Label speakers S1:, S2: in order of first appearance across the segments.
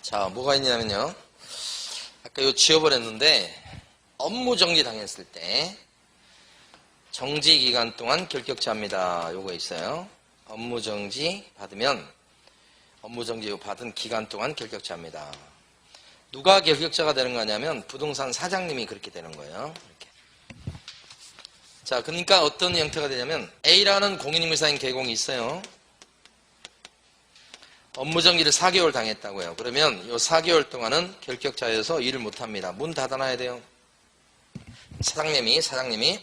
S1: 자, 뭐가 있냐면요. 아까 이거 지워버렸는데, 업무 정지 당했을 때, 정지 기간 동안 결격자입니다. 요거 있어요. 업무 정지 받으면, 업무 정지 받은 기간 동안 결격자입니다. 누가 결격자가 되는 거냐면, 부동산 사장님이 그렇게 되는 거예요. 이렇게. 자, 그러니까 어떤 형태가 되냐면, A라는 공인인물사인 계공이 있어요. 업무정지를 4개월 당했다고요. 그러면 이 4개월 동안은 결격자여서 일을 못합니다. 문 닫아놔야 돼요. 사장님이.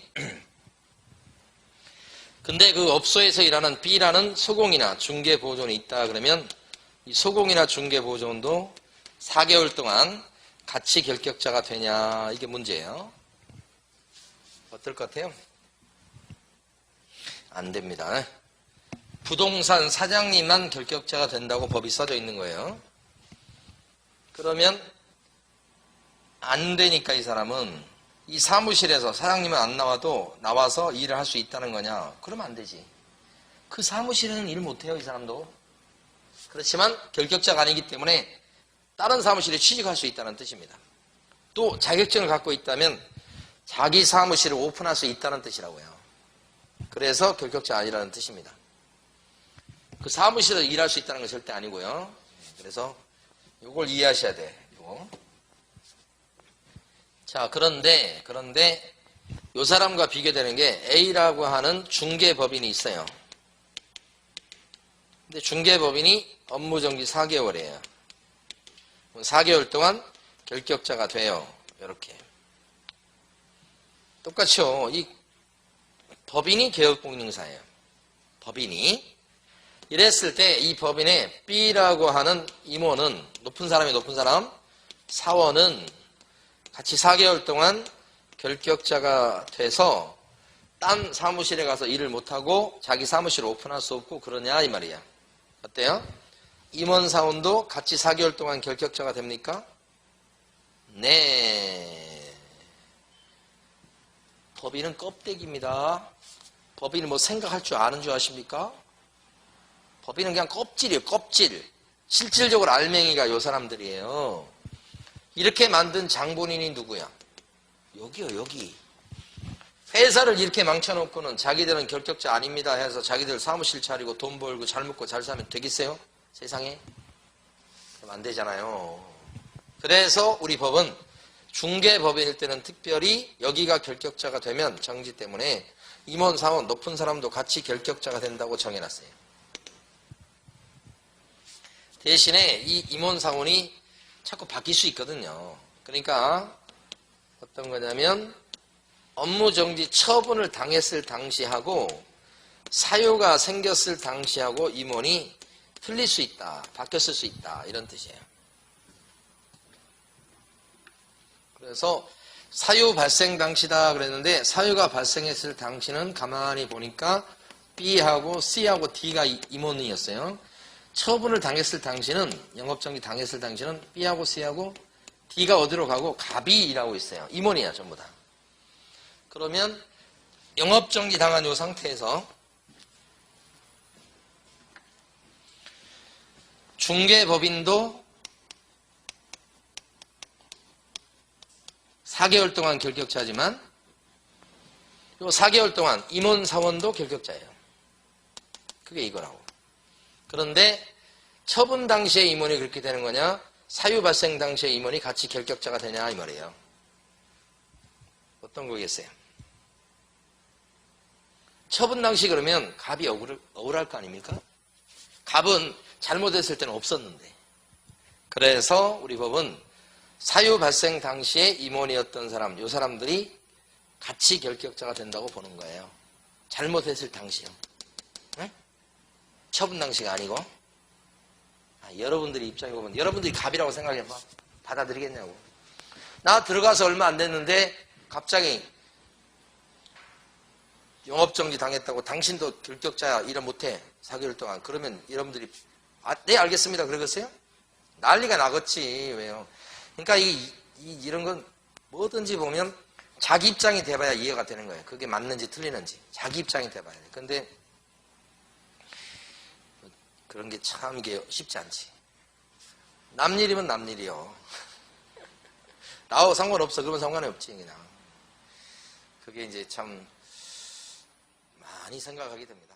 S1: 근데 그 업소에서 일하는 B라는 소공이나 중개보조원이 있다 그러면 이 소공이나 중개보조원도 4개월 동안 같이 결격자가 되냐, 이게 문제예요. 어떨 것 같아요? 안 됩니다. 부동산 사장님만 결격자가 된다고 법이 써져 있는 거예요. 그러면 안 되니까 이 사람은 이 사무실에서 사장님은 안 나와도 나와서 일을 할 수 있다는 거냐? 그러면 안 되지. 그 사무실에는 일 못해요, 이 사람도. 그렇지만 결격자가 아니기 때문에 다른 사무실에 취직할 수 있다는 뜻입니다. 또 자격증을 갖고 있다면 자기 사무실을 오픈할 수 있다는 뜻이라고요. 그래서 결격자 아니라는 뜻입니다. 그 사무실에서 일할 수 있다는 건 절대 아니고요. 그래서 이걸 이해하셔야 돼. 이거. 자, 그런데 이 사람과 비교되는 게 A라고 하는 중개법인이 있어요. 근데 중개법인이 업무정지 4개월이에요. 4개월 동안 결격자가 돼요. 이렇게. 똑같죠. 이 법인이 개업공인중개사예요. 법인이. 이랬을 때 이 법인의 B라고 하는 임원은 높은 사람, 사원은 같이 4개월 동안 결격자가 돼서 딴 사무실에 가서 일을 못하고 자기 사무실을 오픈할 수 없고 그러냐 이 말이야. 어때요? 임원 사원도 같이 4개월 동안 결격자가 됩니까? 네. 법인은 껍데기입니다. 법인은 뭐 생각할 줄 아는 줄 아십니까? 법인은 그냥 껍질이에요, 껍질. 실질적으로 알맹이가 요 사람들이에요. 이렇게 만든 장본인이 누구야? 여기요, 여기. 회사를 이렇게 망쳐놓고는 자기들은 결격자 아닙니다 해서 자기들 사무실 차리고 돈 벌고 잘 먹고 잘 살면 되겠어요? 세상에? 그럼 안 되잖아요. 그래서 우리 법은 중개법인일 때는 특별히 여기가 결격자가 되면 정지 때문에 임원, 사원, 높은 사람도 같이 결격자가 된다고 정해놨어요. 대신에 이 임원 사원이 자꾸 바뀔 수 있거든요. 그러니까 어떤 거냐면 업무정지 처분을 당했을 당시하고 사유가 생겼을 당시하고 임원이 틀릴 수 있다. 바뀌었을 수 있다. 이런 뜻이에요. 그래서 사유 발생 당시다 그랬는데 사유가 발생했을 당시는 가만히 보니까 B하고 C하고 D가 임원이었어요. 처분을 당했을 당시는, 영업정지 당했을 당시는 B하고 C하고 D가 어디로 가고 갑이 일하고 있어요. 임원이야, 전부 다. 그러면 영업정지 당한 이 상태에서 중개법인도 4개월 동안 결격자지만 이 4개월 동안 임원 사원도 결격자예요. 그게 이거라고. 그런데 처분 당시에 임원이 그렇게 되는 거냐, 사유 발생 당시에 임원이 같이 결격자가 되냐 이 말이에요. 어떤 거겠어요? 처분 당시 그러면 갑이 억울할 거 아닙니까? 갑은 잘못했을 때는 없었는데. 그래서 우리 법은 사유 발생 당시에 임원이었던 사람, 이 사람들이 같이 결격자가 된다고 보는 거예요. 잘못했을 당시요. 네? 처분 당시가 아니고. 여러분들이 입장에 보면 여러분들이 갑이라고 생각해봐. 받아들이겠냐고. 나 들어가서 얼마 안 됐는데 갑자기 영업정지 당했다고 당신도 결격자야, 일을 못해 4개월 동안. 그러면 여러분들이 네 알겠습니다 그러겠어요? 난리가 나겠지. 왜요? 그러니까 이런 건 뭐든지 보면 자기 입장이 돼봐야 이해가 되는 거예요. 그게 맞는지 틀리는지 자기 입장이 돼봐야 돼. 근데 그런 게 참 이게 쉽지 않지. 남일이면 남일이요. 나하고 상관없어. 그러면 상관이 없지, 그냥. 그게 이제 참 많이 생각하게 됩니다.